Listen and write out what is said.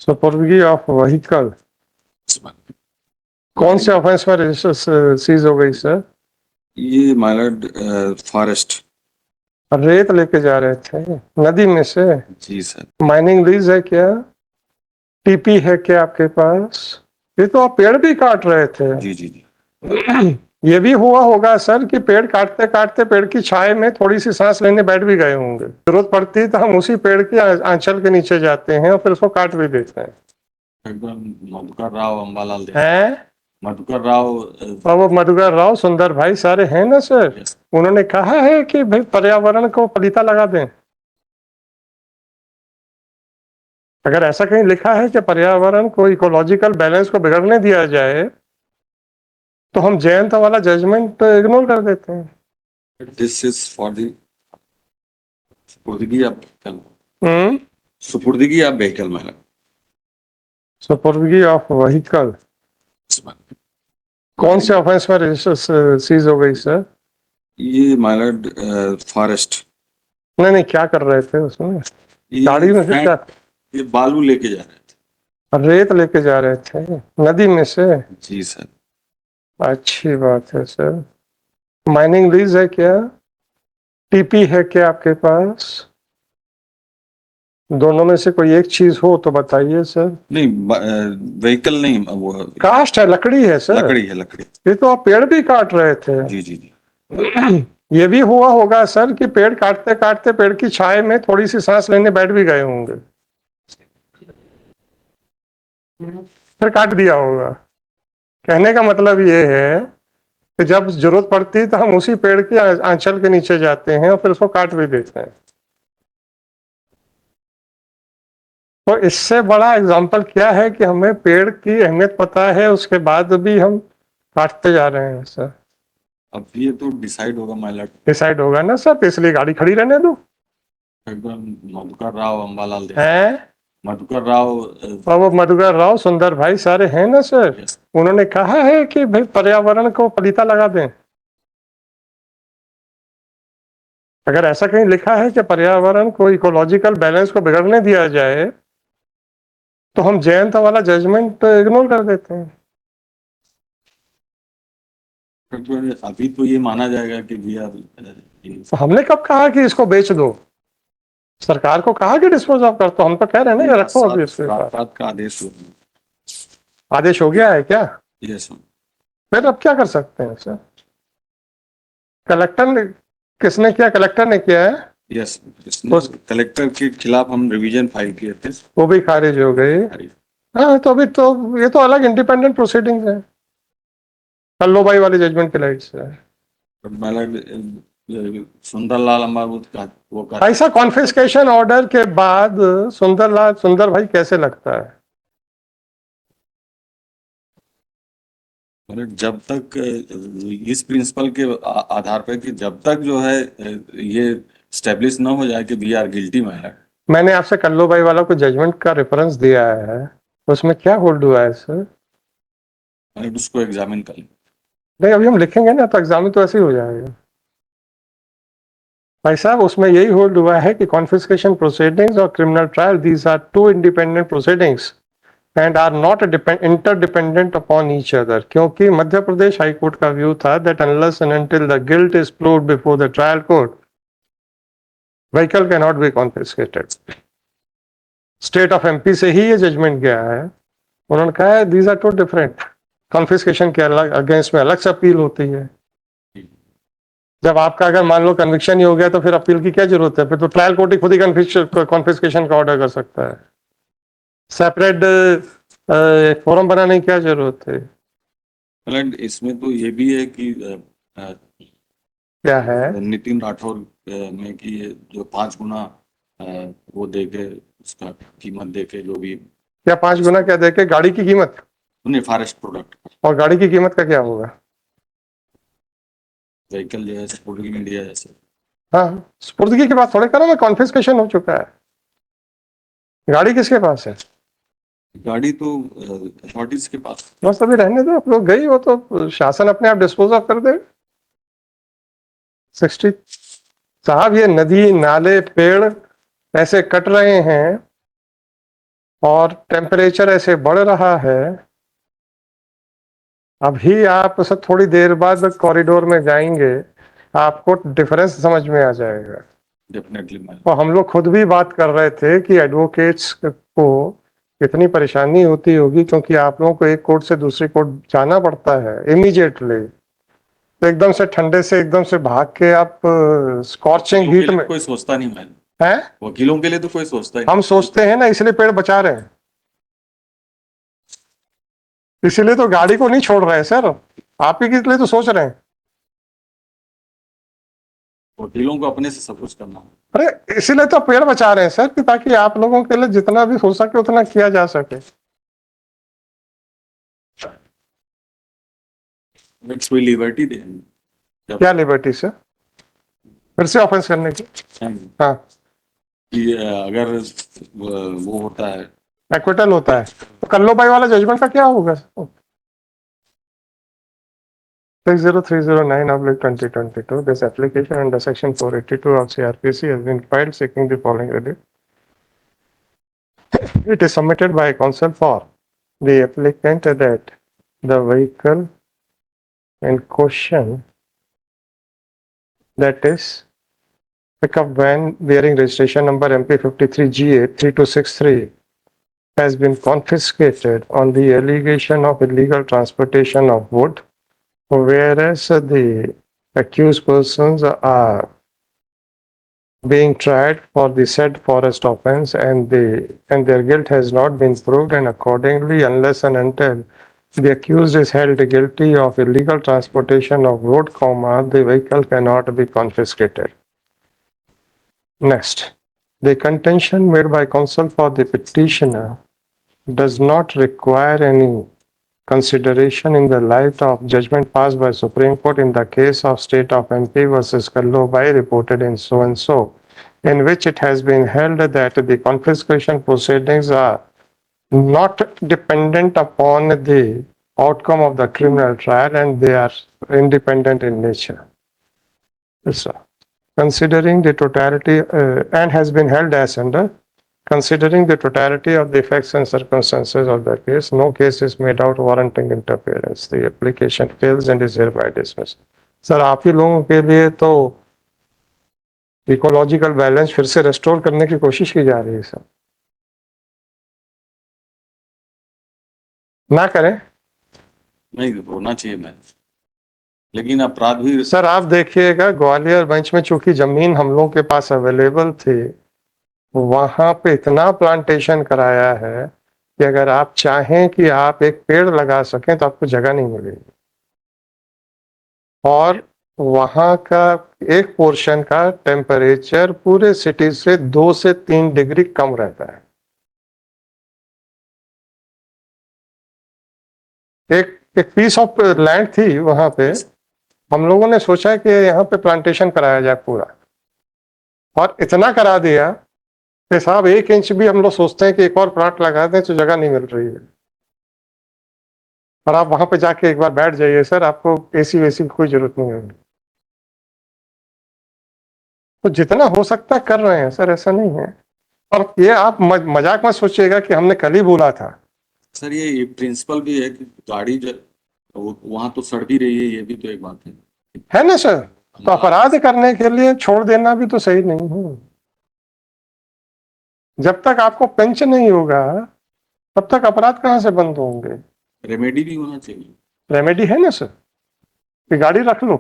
सुपुर्दगी of vehicle कौन से offence में रजिस्टर सीज हो गई सर? ये माइलर्ड फॉरेस्ट। रेत लेके जा रहे थे नदी में से। जी सर। माइनिंग लीज है क्या? टीपी है क्या आपके पास? ये तो आप पेड़ भी काट रहे थे। जी जी जी। ये भी हुआ होगा सर कि पेड़ काटते काटते पेड़ की छाए में थोड़ी सी सांस लेने बैठ भी गए होंगे। जरूरत पड़ती है तो हम उसी पेड़ के आंचल के नीचे जाते हैं और फिर उसको काट भी देते हैं। एकदम मधुकर राव अम्बालाल हैं? मधुकर राव और वो मधुकर राव सुंदर भाई सारे हैं ना सर? yes। उन्होंने कहा है कि भाई पर्यावरण को पलीता लगा दें। अगर ऐसा कहीं लिखा है कि पर्यावरण को इकोलॉजिकल बैलेंस को बिगड़ने दिया जाए तो हम जयंत वाला जजमेंट इग्नोर कर देते हैं। दिस इज फॉर दी सुपुर्दगी ऑफ हम्म। सुपुर्दगी ऑफ व्हीकल माइलर्ड। सुपुर्दगी ऑफ व्हीकल कौन से ऑफेंस में रजिस्टर सीज हो गई सर? ये माइलर्ड फॉरेस्ट। नहीं नहीं, क्या कर रहे थे उसमें? गाड़ी में से क्या? ये बालू लेके जा रहे थे। रेत लेके जा रहे थे नदी में से। जी सर। अच्छी बात है सर। माइनिंग लीज है क्या? टीपी है क्या आपके पास? दोनों में से कोई एक चीज हो तो बताइए सर। नहीं, व्हीकल नहीं, वो कास्ट है, लकड़ी है सर। लकड़ी है, लकड़ी। ये तो आप पेड़ भी काट रहे थे। जी जी जी। ये भी हुआ होगा सर कि पेड़ काटते काटते पेड़ की छाए में थोड़ी सी सांस लेने बैठ भी गए होंगे, फिर काट दिया होगा। कहने का मतलब ये है कि जब जरूरत पड़ती है तो हम उसी पेड़ के आंचल के नीचे जाते हैं और फिर उसको काट भी देते हैं। तो इससे बड़ा एग्जाम्पल क्या है कि हमें पेड़ की अहमियत पता है, उसके बाद भी हम काटते जा रहे हैं सर। अब ये तो डिसाइड होगा माइलर्ड। डिसाइड होगा ना सर, तो इसलिए गाड़ी खड़ी रहने दो। एकदम मधुकर राव अम्बालाल हैं? मधुकर राव और वो मधुकर राव सुंदर भाई सारे हैं ना सर? yes। उन्होंने कहा है कि भाई पर्यावरण को पलीता लगा दें। अगर ऐसा कहीं लिखा है कि पर्यावरण को इकोलॉजिकल बैलेंस को बिगड़ने दिया जाए तो हम जयंत वाला जजमेंट इग्नोर कर देते हैं। अभी तो ये माना जाएगा कि वी आर तो हमने कब कहा कि इसको बेच दो? सरकार को कहा कि डिस्पोज ऑफ कर दो? हम तो कह रहे हैं ना रखो अभी इसके पास। रात का आदेश हुआ। आदेश हो गया है क्या? यस। फिर अब क्या कर सकते हैं सर? कलेक्टर ने, किसने किया? कलेक्टर ने किया है। यस, कलेक्टर के खिलाफ हम रिवीजन फाइल किए थे, वो भी खारिज हो गई। हाँ, तो अभी तो ये तो अलग इंडिपेंडेंट प्रोसीडिंग्स है, कल्लोबाई वाली जजमेंट के लाइट से। सुंदरलाल अम्बावत का वो का ऐसा कॉन्फिस्केशन ऑर्डर के बाद सुंदर भाई कैसे लगता है? जब तक इस प्रिंसिपल के आधार पर कि जब तक जो है ये स्टेब्लिश ना हो जाए कि वी आर गिल्टी माइलर्ड। मैंने आपसे कल्लोबाई वाला को जजमेंट का रेफरेंस दिया है, उसमें क्या होल्ड हुआ है सर? उसको एग्जामिन कर लें। नहीं, अभी हम लिखेंगे ना तो एग्जामिन तो ऐसे ही हो जाएगा भाई साहब। उसमें यही होल्ड हुआ है कि कॉन्फिस्केशन प्रोसीडिंग्स और criminal trial, these are two independent proceedings and are not interdependent upon each other. क्योंकि मध्य प्रदेश हाई कोर्ट का व्यू था that unless and until the guilt is proved before the trial court, vehicle can not be confiscated. State of MP से ही ये judgement गया है। उन्होंने कहा है these are two different. Confiscation के अलग अगेंस्ट में अलग से अपील होती है। जब आपका अगर मान लो कन्विक्शन ही हो गया तो फिर अपील की क्या जरूरत है? फिर तो ट्रायल कोर्ट ही खुद ही कॉन्फिस्केशन का ऑर्डर कर सकता है। सेपरेट फोरम बनाने की क्या जरूरत है? इसमें तो ये भी है कि क्या है? नितिन राठौर में कि जो 5 गुना वो देके उसका कीमत देके जो भी। क्या 5 गुना क्या देके? गाड़ी की कीमत? नहीं, फॉरेस्ट प्रोडक्ट। और गाड़ी की कीमत का क्या होगा? व्हीकल जो है सपोर्टिंग इंडिया जैसे। हाँ, स्पुर्दगी की बात थोड़े करो, मैं कॉन्फिस्केशन हो चुका है। गाड़ी किसके पास है? गाड़ी तो अथॉरिटीज के पास। बस अभी रहने दो, आप लोग गई हो तो शासन अपने आप डिस्पोज ऑफ कर दे। 60 साहब, ये नदी नाले पेड़ ऐसे कट रहे हैं और टेम्परेचर ऐसे बढ़ रहा है, अभी आप सब थोड़ी देर बाद कॉरिडोर में जाएंगे, आपको डिफरेंस समझ में आ जाएगा। Definitely ma'am. और हम लोग खुद भी बात कर रहे थे कि एडवोकेट्स को कितनी परेशानी होती होगी, क्योंकि आप लोगों को एक कोर्ट से दूसरी कोर्ट जाना पड़ता है इमीडिएटली। तो एकदम से ठंडे से एकदम से भाग के आप स्कॉर्चिंग हीट में कोई सोचता नहीं मैम, है। वकीलों के लिए तो कोई सोचता ही हम सोचते हैं ना, इसलिए पेड़ बचा रहे हैं, इसीलिए तो गाड़ी को नहीं छोड़ रहे हैं सर, आप ही के लिए तो सोच रहे हैं। वकीलों को अपने से सब कुछ करना है। अरे इसीलिए तो पेड़ बचा रहे हैं सर, कि ताकि आप लोगों के लिए जितना भी हो सके उतना किया जा सके। लेट्स कोई लिबर्टी दे क्या लिबर्टी सर? फिर से ऑफेंस करने की? हाँ, कि अगर वो होता है, एक्विटल होता है, तो कल्लोबाई वाला जजमेंट का क्या होगा? 60309/2022, this application under section 482 of CRPC has been filed seeking the following relief. It is submitted by counsel for the applicant that the vehicle in question, that is pickup van bearing registration number MP53GA3263, has been confiscated on the allegation of illegal transportation of wood, whereas the accused persons are being tried for the said forest offense, and their guilt has not been proved, and accordingly, unless and until the accused is held guilty of illegal transportation of wood, the vehicle cannot be confiscated. Next, the contention made by counsel for the petitioner does not require any consideration in the light of judgment passed by Supreme Court in the case of State of MP versus Kallobai reported in so and so, in which it has been held that the confiscation proceedings are not dependent upon the outcome of the criminal trial and they are independent in nature. Yes, sir. Considering the totality and has been held as under, considering the totality of the facts and circumstances of the case, no case is made out warranting interference. The application fails and is hereby dismissed. Sir आप ही लोगों के लिए तो ecological balance फिर से restore करने की कोशिश की जा रही है सर, ना करें। नहीं होना चाहिए मैम, लेकिन अपराध भी सर आप देखिएगा, ग्वालियर बेंच में चूंकि जमीन हम लोग के पास अवेलेबल थी, वहां पे इतना प्लांटेशन कराया है कि अगर आप चाहें कि आप एक पेड़ लगा सकें तो आपको जगह नहीं मिलेगी। और वहां का एक पोर्शन का टेम्परेचर पूरे सिटी से 2 से 3 डिग्री कम रहता है। एक पीस ऑफ लैंड थी वहां पे, हम लोगों ने सोचा कि यहाँ पे प्लांटेशन कराया जाए पूरा, और इतना करा दिया कि साहब 1 इंच भी हम लोग सोचते हैं कि एक और प्लांट लगा दें तो जगह नहीं मिल रही है। और आप वहां पे जाके एक बार बैठ जाइए सर, आपको एसी वेसी की कोई जरूरत नहीं होगी। तो जितना हो सकता है कर रहे हैं सर, ऐसा नहीं है। और ये आप मजाक मत सोचिएगा कि हमने कल ही बोला था। सर ये प्रिंसिपल भी है कि गाड़ी वहां तो सड़ भी रही है, ये भी तो एक बात है ना सर। तो अपराध करने के लिए छोड़ देना भी तो सही नहीं है। जब तक आपको पेंच नहीं होगा तब तक अपराध कहां से बंद होंगे? रेमेडी भी होना चाहिए। रेमेडी है ना सर, कि गाड़ी रख लो।